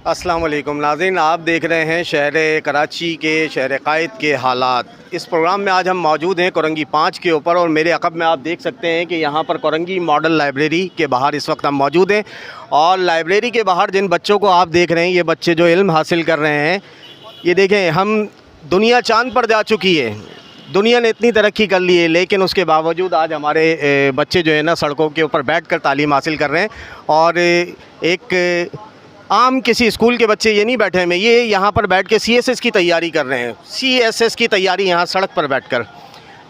अस्सलाम वालेकुम नाज़रीन, आप देख रहे हैं शहर कराची के शहर क़ायद के हालात। इस प्रोग्राम में आज हम मौजूद हैं कोरंगी 5 के ऊपर और मेरे अक़ब में आप देख सकते हैं कि यहाँ पर कोरंगी मॉडल लाइब्रेरी के बाहर इस वक्त हम मौजूद हैं। और लाइब्रेरी के बाहर जिन बच्चों को आप देख रहे हैं, ये बच्चे जो इल्म हासिल कर रहे हैं, ये देखें, हम दुनिया चाँद पर जा चुकी है, दुनिया ने इतनी तरक्की कर ली है, लेकिन उसके बावजूद आज हमारे बच्चे जो है ना सड़कों के ऊपर बैठ कर तालीम हासिल कर रहे हैं। और एक आम किसी स्कूल के बच्चे ये नहीं बैठे हैं, ये यहाँ पर बैठ के CSS की तैयारी कर रहे हैं, CSS की तैयारी यहाँ सड़क पर बैठकर।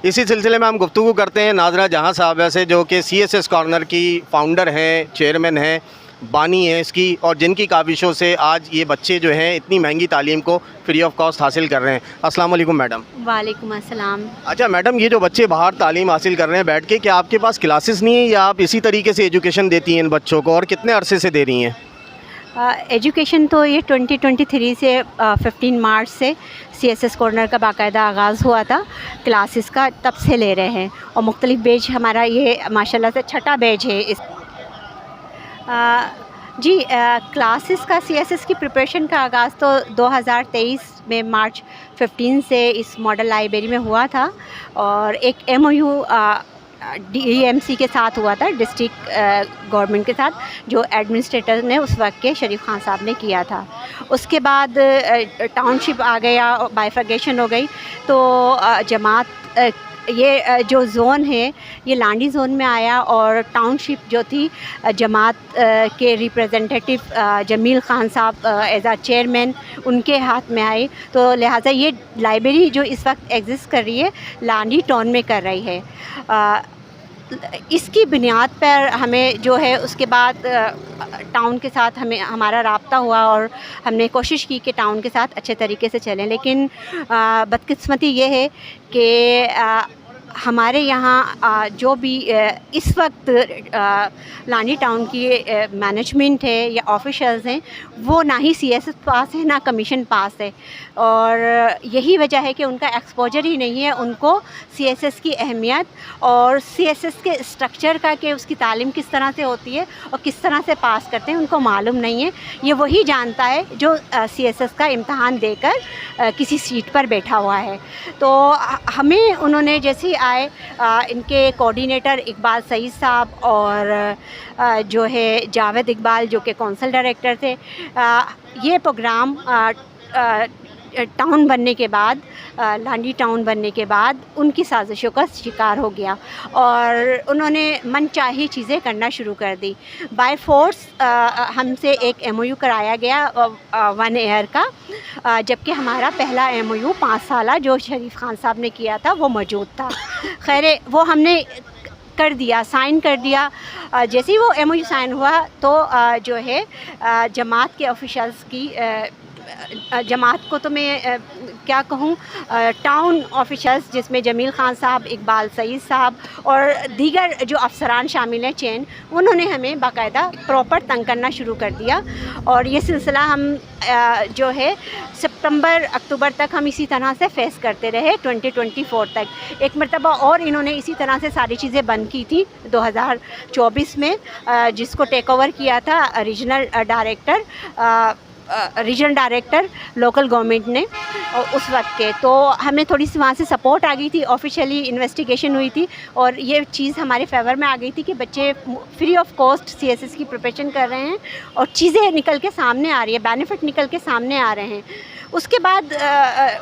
इसी सिलसिले में हम गुफ्तगू करते हैं नाज़रा जहाँ साहब से, जो कि CSS कॉर्नर की फ़ाउंडर हैं, चेयरमैन हैं, बानी हैं इसकी, और जिनकी काविशों से आज ये बच्चे जो हैं इतनी महंगी तालीम को फ्री ऑफ कॉस्ट हासिल कर रहे हैं। अस्सलाम वालेकुम मैडम। वालेकुम अस्सलाम। अच्छा मैडम, ये जो बच्चे बाहर तालीम हासिल कर रहे हैं बैठ के, क्या आपके पास क्लासेस नहीं है या आप इसी तरीके से एजुकेशन देती हैं इन बच्चों को, और कितने अरसे से दे रही हैं? एजुकेशन तो ये 2023 से 15 मार्च से CSS कॉर्नर का बाकायदा आगाज़ हुआ था क्लासेस का, तब से ले रहे हैं। और मुख्तलिफ बैच हमारा ये माशाल्लाह से छठा बैच है इस क्लासेस का। CSS की प्रिपरेशन का आगाज़ तो 2023 में मार्च 15 से इस मॉडल लाइब्रेरी में हुआ था, और एक MOU DEMC के साथ हुआ था, डिस्ट्रिक्ट गवर्नमेंट के साथ, जो एडमिनिस्ट्रेटर ने उस वक्त के शरीफ खान साहब ने किया था। उसके बाद टाउनशिप आ गया, बाइफर्गेशन हो गई, तो जमात ये जो ज़ोन है ये लांडी ज़ोन में आया, और टाउनशिप जो थी जमात के रिप्रेजेंटेटिव जमील ख़ान साहब एज आ चेयरमैन उनके हाथ में आई। तो लिहाजा ये लाइब्रेरी जो इस वक्त एग्जिस्ट कर रही है लांडी टाउन में कर रही है। इसकी बुनियाद पर हमें जो है उसके बाद टाउन के साथ हमारा राब्ता हुआ, और हमने कोशिश की कि टाउन के साथ अच्छे तरीके से चलें। लेकिन बदकिस्मती ये है कि हमारे यहाँ जो भी इस वक्त लानी टाउन की मैनेजमेंट है या ऑफिशल्स हैं, वो ना ही CSS पास है ना कमीशन पास है, और यही वजह है कि उनका एक्सपोजर ही नहीं है उनको CSS की अहमियत और CSS के स्ट्रक्चर का, कि उसकी तालीम किस तरह से होती है और किस तरह से पास करते हैं, उनको मालूम नहीं है। ये वही जानता है जो CSS का इम्तहान देकर किसी सीट पर बैठा हुआ है। तो हमें उन्होंने जैसे आए, इनके कोऑर्डिनेटर इकबाल सईद साहब और जो है जावेद इकबाल जो कि कौंसल डायरेक्टर थे, ये प्रोग्राम टाउन बनने के बाद, लांडी टाउन बनने के बाद उनकी साजिशों का शिकार हो गया, और उन्होंने मनचाही चीज़ें करना शुरू कर दी। बाय फोर्स हमसे एक MOU कराया गया 1 ईयर का, जबकि हमारा पहला MOU 5 साल जो शरीफ खान साहब ने किया था वो मौजूद था। खैर वो हमने कर दिया, साइन कर दिया। जैसे ही वो MOU साइन हुआ तो जो है जमात के ऑफिशल्स की, जमात को तो मैं क्या कहूँ, टाउन ऑफिशल्स जिसमें जमील ख़ान साहब, इकबाल सईद साहब और दीगर जो अफसरान शामिल हैं चेन, उन्होंने हमें बाकायदा प्रॉपर तंग करना शुरू कर दिया। और ये सिलसिला हम जो है सितंबर अक्टूबर तक हम इसी तरह से फेस करते रहे, 2024 तक। एक मरतबा और इन्होंने इसी तरह से सारी चीज़ें बंद की थी 2024 में, जिसको टेक ओवर किया था रीजनल डायरेक्टर लोकल गवर्नमेंट ने उस वक्त के। तो हमें थोड़ी सी वहाँ से सपोर्ट आ गई थी, ऑफिशियली इन्वेस्टिगेशन हुई थी, और ये चीज़ हमारे फेवर में आ गई थी कि बच्चे फ्री ऑफ कॉस्ट CSS की प्रिपरेशन कर रहे हैं और चीज़ें निकल के सामने आ रही है, बेनिफिट निकल के सामने आ रहे हैं। उसके बाद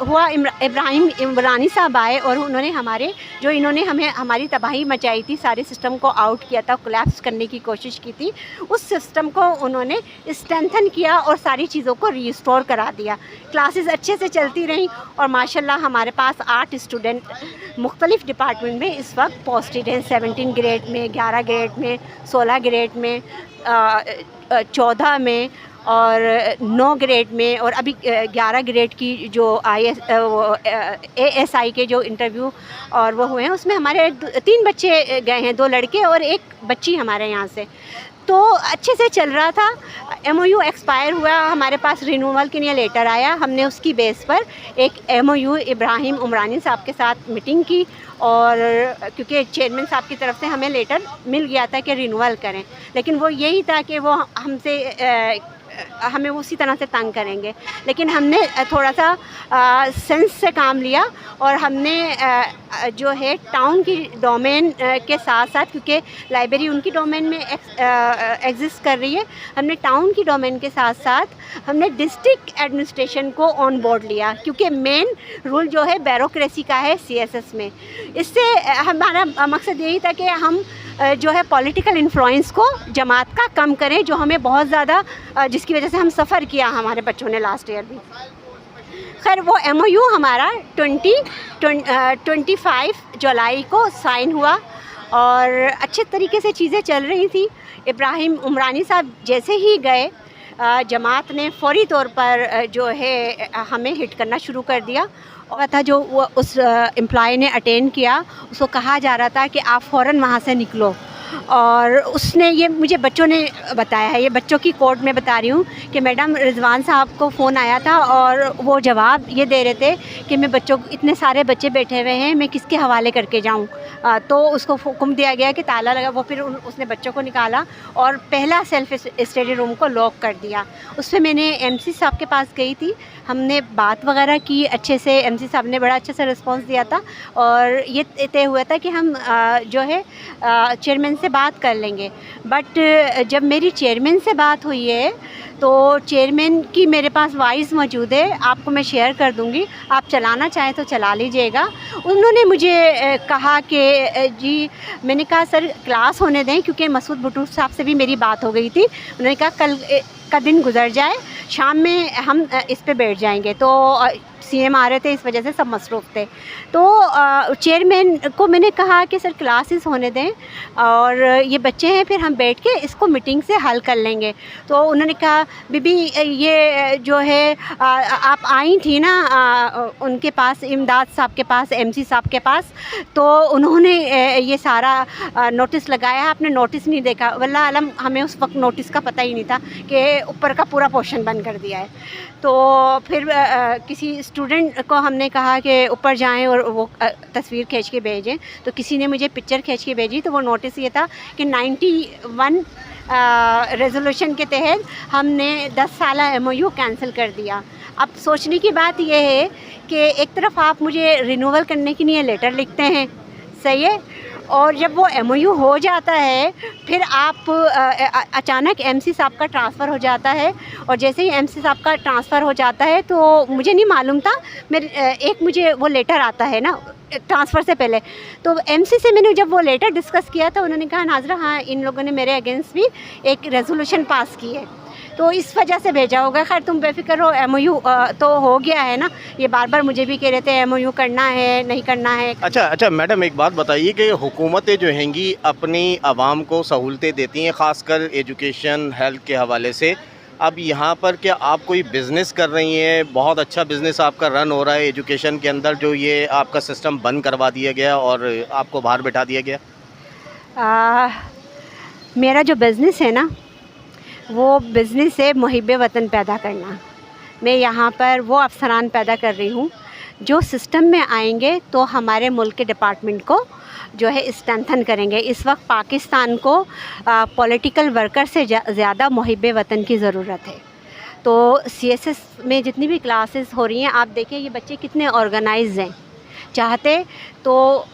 हुआ इब्राहिम इमरानी साहब आए, और इन्होंने हमें हमारी तबाही मचाई थी, सारे सिस्टम को आउट किया था, कोलैप्स करने की कोशिश की थी। उस सिस्टम को उन्होंने स्ट्रेंथन किया और सारी चीज़ों को रीस्टोर करा दिया। क्लासेस अच्छे से चलती रहीं, और माशाल्लाह हमारे पास 8 स्टूडेंट मुख्तलिफ़ डिपार्टमेंट में इस वक्त पोस्टेड हैं, 17 ग्रेड में, 11 ग्रेड में, 16 ग्रेड में, 14 में और 9 ग्रेड में, और अभी 11 ग्रेड की जो ASI के जो इंटरव्यू और वो हुए हैं, उसमें हमारे 3 बच्चे गए हैं, 2 लड़के और 1 बच्ची हमारे यहाँ से। तो अच्छे से चल रहा था। MOU एक्सपायर हुआ, हमारे पास रिन्यूअल के लिए लेटर आया, हमने उसकी बेस पर एक MOU इब्राहिम उमरानी साहब के साथ मीटिंग की, और क्योंकि चेयरमैन साहब की तरफ से हमें लेटर मिल गया था कि रिन्यूअल करें, लेकिन वो यही था कि वो हमसे हमें उसी तरह से तंग करेंगे। लेकिन हमने थोड़ा सा सेंस से काम लिया और हमने जो है टाउन की डोमेन के साथ साथ, क्योंकि लाइब्रेरी उनकी डोमेन में एग्जिस्ट कर रही है, हमने टाउन की डोमेन के साथ साथ हमने डिस्ट्रिक्ट एडमिनिस्ट्रेशन को ऑन बोर्ड लिया, क्योंकि मेन रूल जो है ब्यूरोक्रेसी का है सीएसएस में। इससे हमारा मकसद यही था कि हम जो है पॉलिटिकल इन्फ्लुएंस को जमात का कम करें, जो हमें बहुत ज़्यादा जिसकी वजह से हम सफ़र किया हमारे बच्चों ने लास्ट ईयर भी। खैर वो MOU हमारा 25 जुलाई को साइन हुआ और अच्छे तरीके से चीज़ें चल रही थी। इब्राहिम उमरानी साहब जैसे ही गए, जमात ने फौरी तौर पर जो है हमें हिट करना शुरू कर दिया। और था जो वो उस एम्प्लॉय ने अटेंड किया, उसको कहा जा रहा था कि आप फ़ौरन वहाँ से निकलो। और उसने, ये मुझे बच्चों ने बताया है, ये बच्चों की कोर्ट में बता रही हूँ कि मैडम रिजवान साहब को फ़ोन आया था और वो जवाब ये दे रहे थे कि मैं बच्चों, इतने सारे बच्चे बैठे हुए हैं, मैं किसके हवाले करके जाऊँ। तो उसको हुक्म दिया गया कि ताला लगा। वो फिर उसने बच्चों को निकाला और पहला सेल्फ स्टडी रूम को लॉक कर दिया। उसमें मैंने MC साहब के पास गई थी, हमने बात वगैरह की अच्छे से। MC साहब ने बड़ा अच्छे से रिस्पांस दिया था और ये तय हुआ था कि हम जो है चेयरमैन से बात कर लेंगे। बट जब मेरी चेयरमैन से बात हुई है तो चेयरमैन की मेरे पास वॉइस मौजूद है, आपको मैं शेयर कर दूंगी, आप चलाना चाहें तो चला लीजिएगा। उन्होंने मुझे कहा कि जी, मैंने कहा सर क्लास होने दें, क्योंकि मसूद भुट्टो साहब से भी मेरी बात हो गई थी। उन्होंने कहा कल का दिन गुजर जाए, शाम में हम इस पे बैठ जाएंगे। तो CM आ रहे थे, इस वजह से सब मसरूफ़ थे। तो चेयरमैन को मैंने कहा कि सर क्लासेस होने दें और ये बच्चे हैं, फिर हम बैठ के इसको मीटिंग से हल कर लेंगे। तो उन्होंने कहा बीबी ये जो है आप आई थी ना उनके पास, इमदाद साहब के पास, MC साहब के पास, तो उन्होंने ये सारा नोटिस लगाया, आपने नोटिस नहीं देखा। वल्लाह आलम हमें उस वक्त नोटिस का पता ही नहीं था कि ऊपर का पूरा पोर्शन बंद कर दिया है। तो फिर किसी स्टूडेंट को हमने कहा कि ऊपर जाएं और वो तस्वीर खींच के भेजें, तो किसी ने मुझे पिक्चर खींच के भेजी। तो वो नोटिस ये था कि 91 रेजोल्यूशन के तहत हमने 10 साल MOU कैंसिल कर दिया। अब सोचने की बात यह है कि एक तरफ आप मुझे रिन्यूअल करने के लिए लेटर लिखते हैं, सही है, और जब वो MOU हो जाता है फिर आप अचानक MC साहब का ट्रांसफ़र हो जाता है। और जैसे ही MC साहब का ट्रांसफ़र हो जाता है तो मुझे नहीं मालूम था, मुझे वो लेटर आता है ना ट्रांसफ़र से पहले। तो MC से मैंने जब वो लेटर डिस्कस किया तो उन्होंने कहा नाज़रा हाँ, इन लोगों ने मेरे अगेंस्ट भी एक रेजोल्यूशन पास की है, तो इस वजह से भेजा होगा। खैर तुम बेफिक्र हो, MOU तो हो गया है ना। ये बार बार मुझे भी कह रहे थे MOU करना है, नहीं करना है। अच्छा मैडम, एक बात बताइए कि हुकूमतें जो हैंगी अपनी आवाम को सहूलतें देती हैं, ख़ासकर एजुकेशन हेल्थ के हवाले से। अब यहाँ पर क्या आप कोई बिज़नेस कर रही हैं? बहुत अच्छा बिज़नेस आपका रन हो रहा है एजुकेशन के अंदर, जो ये आपका सिस्टम बंद करवा दिया गया और आपको बाहर बैठा दिया गया। मेरा जो बिज़नेस है ना, वो बिज़नेस है मुहिब्बे वतन पैदा करना। मैं यहाँ पर वो अफसरान पैदा कर रही हूँ जो सिस्टम में आएंगे तो हमारे मुल्क के डिपार्टमेंट को जो है स्ट्रेंथन करेंगे। इस वक्त पाकिस्तान को पॉलिटिकल वर्कर से ज़्यादा मुहिब्बे वतन की ज़रूरत है। तो CSS में जितनी भी क्लासेस हो रही हैं, आप देखें ये बच्चे कितने ऑर्गेनाइज हैं। चाहते तो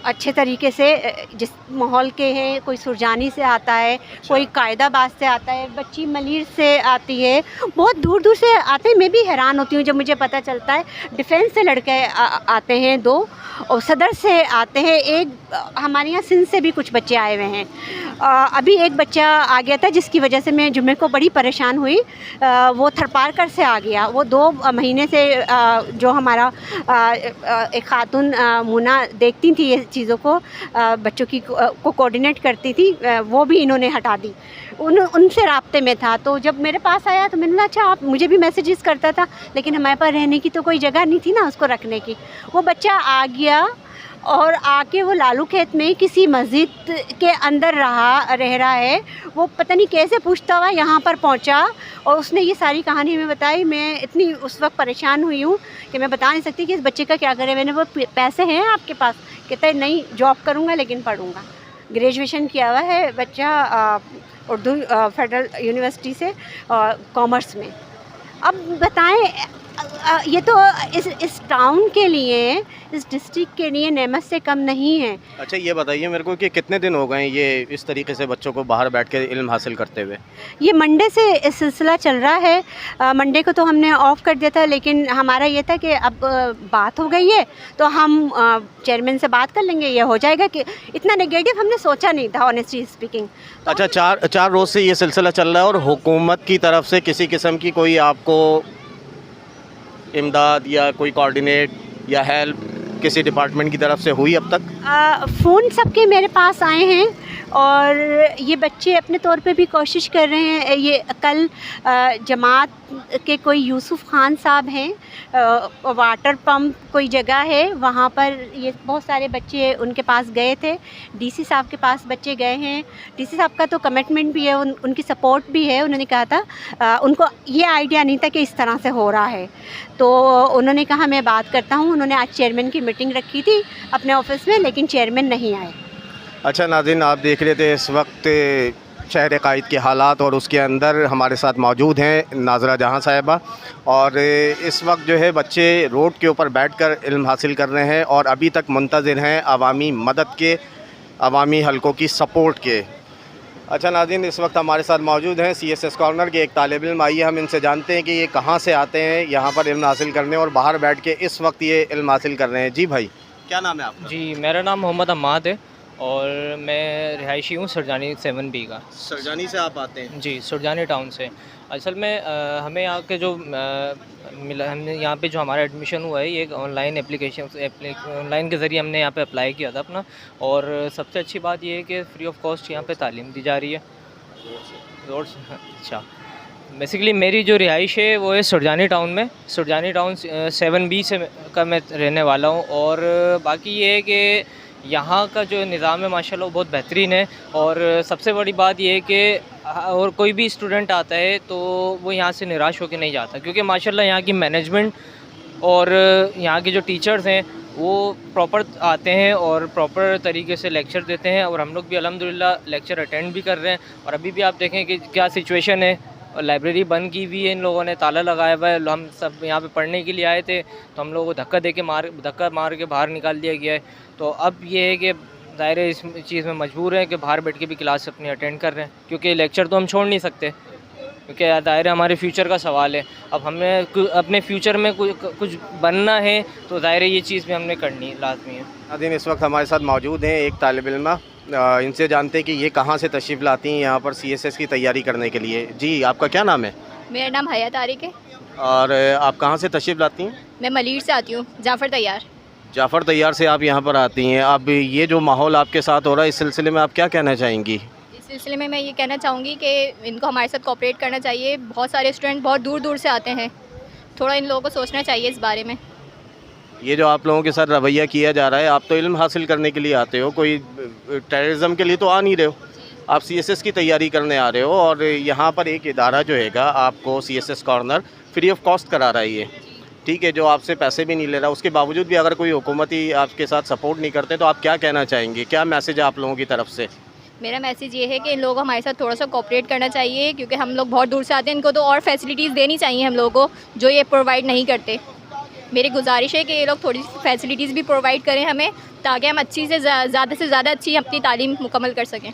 अच्छे तरीके से, जिस माहौल के हैं, कोई सुरजानी से आता है, कोई कायदाबाद से आता है, बच्ची मलीर से आती है, बहुत दूर दूर से आते हैं। मैं भी हैरान होती हूँ जब मुझे पता चलता है डिफेंस से लड़के आते हैं 2, और सदर से आते हैं, एक हमारे यहाँ सिंध से भी कुछ बच्चे आए हुए हैं। अभी एक बच्चा आ गया था जिसकी वजह से मैं जुम्मे को बड़ी परेशान हुई। वो थरपारकर से आ गया। वो 2 महीने से जो हमारा एक खातून मुना देखती थी ये चीज़ों को, बच्चों की को कोऑर्डिनेट करती थी, वो भी इन्होंने हटा दी। उनसे राब्ते में था। तो जब मेरे पास आया तो मैंने कहा अच्छा, आप मुझे भी मैसेजेस करता था, लेकिन हमारे पास रहने की तो कोई जगह नहीं थी ना उसको रखने की। वो बच्चा आ गया और आके वो लालू खेत में किसी मस्जिद के अंदर रह रहा है। वो पता नहीं कैसे पूछता हुआ यहाँ पर पहुँचा और उसने ये सारी कहानी हमें बताई। मैं इतनी उस वक्त परेशान हुई हूँ कि मैं बता नहीं सकती कि इस बच्चे का क्या करें। मैंने वो पैसे हैं आपके पास? कहता है नहीं, जॉब करूँगा लेकिन पढ़ूँगा। ग्रेजुएशन किया हुआ है बच्चा उर्दू फेडरल यूनिवर्सिटी से कॉमर्स में। अब बताएं ये तो इस टाउन के लिए, इस डिस्ट्रिक्ट के लिए नेमत से कम नहीं है। अच्छा ये बताइए मेरे को कि कितने दिन हो गए ये इस तरीके से बच्चों को बाहर बैठ के इल्म हासिल करते हुए? ये मंडे से इस सिलसिला चल रहा है। मंडे को तो हमने ऑफ़ कर दिया था, लेकिन हमारा ये था कि अब बात हो गई है तो हम चेयरमैन से बात कर लेंगे, ये हो जाएगा। कि इतना नेगेटिव हमने सोचा नहीं था ऑनेस्टली स्पीकिंग। अच्छा, चार रोज़ से ये सिलसिला चल रहा है और हुकूमत की तरफ से किसी किस्म की कोई आपको इमदाद या कोई कोऑर्डिनेट या हेल्प किसी डिपार्टमेंट की तरफ से हुई अब तक? फ़ोन सबके मेरे पास आए हैं और ये बच्चे अपने तौर पे भी कोशिश कर रहे हैं। ये कल जमात के कोई यूसुफ़ खान साहब हैं, वाटर पंप कोई जगह है वहाँ पर ये बहुत सारे बच्चे उनके पास गए थे। डीसी साहब के पास बच्चे गए हैं। डीसी साहब का तो कमिटमेंट भी है, उनकी सपोर्ट भी है। उन्होंने कहा था उनको ये आइडिया नहीं था कि इस तरह से हो रहा है, तो उन्होंने कहा मैं बात करता हूँ। उन्होंने आज चेयरमैन की मीटिंग रखी थी अपने ऑफिस में, लेकिन चेयरमैन नहीं आए। अच्छा नाज़रीन, आप देख रहे थे इस वक्त शहर कायद के हालात और उसके अंदर हमारे साथ मौजूद हैं नाज़रा जहां साहिबा। और इस वक्त जो है बच्चे रोड के ऊपर बैठकर इल्म हासिल कर रहे हैं और अभी तक मुंतज़िर हैं अवामी मदद के, अवामी हलकों की सपोर्ट के। अच्छा नाज़रीन, इस वक्त हमारे साथ मौजूद हैं CSS कॉर्नर के एक तालिब इल्म। आइए हम इनसे जानते हैं कि ये कहाँ से आते हैं यहाँ पर इल्म हासिल करने और बाहर बैठ के इस वक्त ये इल्म हासिल कर रहे हैं। जी भाई, क्या नाम है आपका? जी, मेरा नाम मोहम्मद अम्माद है और मैं रिहायशी हूँ सुरजानी 7B का। सरजानी से आप आते हैं? जी, सुरजानी टाउन से। असल में हमें यहाँ के जो मिला, हमने यहाँ पे जो हमारा एडमिशन हुआ है ये एक ऑनलाइन ऑनलाइन के ज़रिए हमने यहाँ पे अप्लाई किया था अपना। और सबसे अच्छी बात ये है कि फ्री ऑफ कॉस्ट यहाँ पे तालीम दी जा रही है। रोड से अच्छा, बेसिकली मेरी जो रिहाइश है वो है सुरजानी टाउन में। सुरजानी टाउन 7B से का मैं रहने वाला हूँ। और बाकी ये है कि यहाँ का जो निज़ाम है माशाल्लाह वो बहुत बेहतरीन है। और सबसे बड़ी बात ये है कि और कोई भी स्टूडेंट आता है तो वो यहाँ से निराश होकर नहीं जाता, क्योंकि माशाल्लाह यहाँ की मैनेजमेंट और यहाँ के जो टीचर्स हैं वो प्रॉपर आते हैं और प्रॉपर तरीके से लेक्चर देते हैं। और हम लोग भी अल्हम्दुलिल्लाह लेक्चर अटेंड भी कर रहे हैं। और अभी भी आप देखें कि क्या सिचुएशन है, और लाइब्रेरी बंद की हुई है, इन लोगों ने ताला लगाया हुआ है। हम सब यहाँ पे पढ़ने के लिए आए थे तो हम लोगों को धक्का मार के बाहर निकाल दिया गया है। तो अब ये है कि ज़ाहिर है इस चीज़ में मजबूर है कि बाहर बैठ के भी क्लास अपनी अटेंड कर रहे हैं, क्योंकि लेक्चर तो हम छोड़ नहीं सकते, क्योंकि ज़ाहिर है हमारे फ्यूचर का सवाल है। अब हमें अपने फ्यूचर में कुछ बनना है तो ज़ाहिर है ये चीज़ भी हमने करनी लाजमी है। नाज़रीन, इस वक्त हमारे साथ मौजूद हैं एक तालिब इल्म। इनसे जानते हैं कि ये कहाँ से तशरीफ़ लाती हैं यहाँ पर CSS की तैयारी करने के लिए। जी, आपका क्या नाम है? मेरा नाम हया तारिक है। और आप कहाँ से तशरीफ़ लाती हैं? मैं मलीर से आती हूँ, जाफ़र तैयार। जाफ़र तैयार से आप यहाँ पर आती हैं। अब ये जो माहौल आपके साथ हो रहा है, इस सिलसिले में आप क्या कहना चाहेंगी? इस सिलसिले में मैं ये कहना चाहूँगी कि इनको हमारे साथ कोऑपरेट करना चाहिए। बहुत सारे स्टूडेंट बहुत दूर दूर से आते हैं, थोड़ा इन लोगों को सोचना चाहिए इस बारे में। ये जो आप लोगों के साथ रवैया किया जा रहा है, आप तो इल्म हासिल करने के लिए आते हो, कोई टेररिज्म के लिए तो आ नहीं रहे हो। आप CSS की तैयारी करने आ रहे हो और यहाँ पर एक इदारा जो हैगा आपको CSS corner free of cost करा रहा है। ये ठीक है, जो आपसे पैसे भी नहीं ले रहा, उसके बावजूद भी अगर कोई हुकूमती आपके साथ सपोर्ट नहीं करते तो आप क्या कहना चाहेंगे? क्या मैसेज है आप लोगों की तरफ से? मेरा मैसेज ये है कि इन लोगों को हमारे साथ थोड़ा सा कोऑपरेट करना चाहिए, क्योंकि हम लोग बहुत दूर से आते हैं। इनको तो और फैसिलिटीज़ देनी चाहिए हम लोगों को, जो ये प्रोवाइड नहीं करते। मेरी गुजारिश है कि ये लोग थोड़ी सी फैसिलिटीज़ भी प्रोवाइड करें हमें, ताकि हम अच्छी से ज़्यादा अच्छी अपनी तालीम मुकम्मल कर सकें।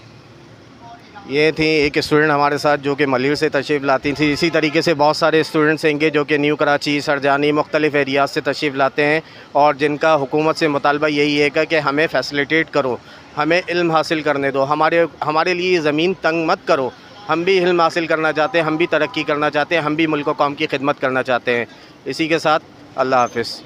ये थी एक स्टूडेंट हमारे साथ जो कि मलिर से तशरीफ़ लाती थी। इसी तरीके से बहुत सारे स्टूडेंट्स होंगे जो कि न्यू कराची, सरजानी, मुख्तलिफ़ एरियाज़ से तशरीफ़ लाते हैं और जिनका हुकूमत से मुतालबा यही है कि हमें फैसिलिटेट करो, हमें इल्म हासिल करने दो, हमारे लिए ज़मीन तंग मत करो। हम भी इल्म हासिल करना चाहते हैं, हम भी तरक्की करना चाहते हैं, हम भी मुल्क व कौम की खिदमत करना चाहते हैं। इसी के साथ अल्लाह हाफ़िज़।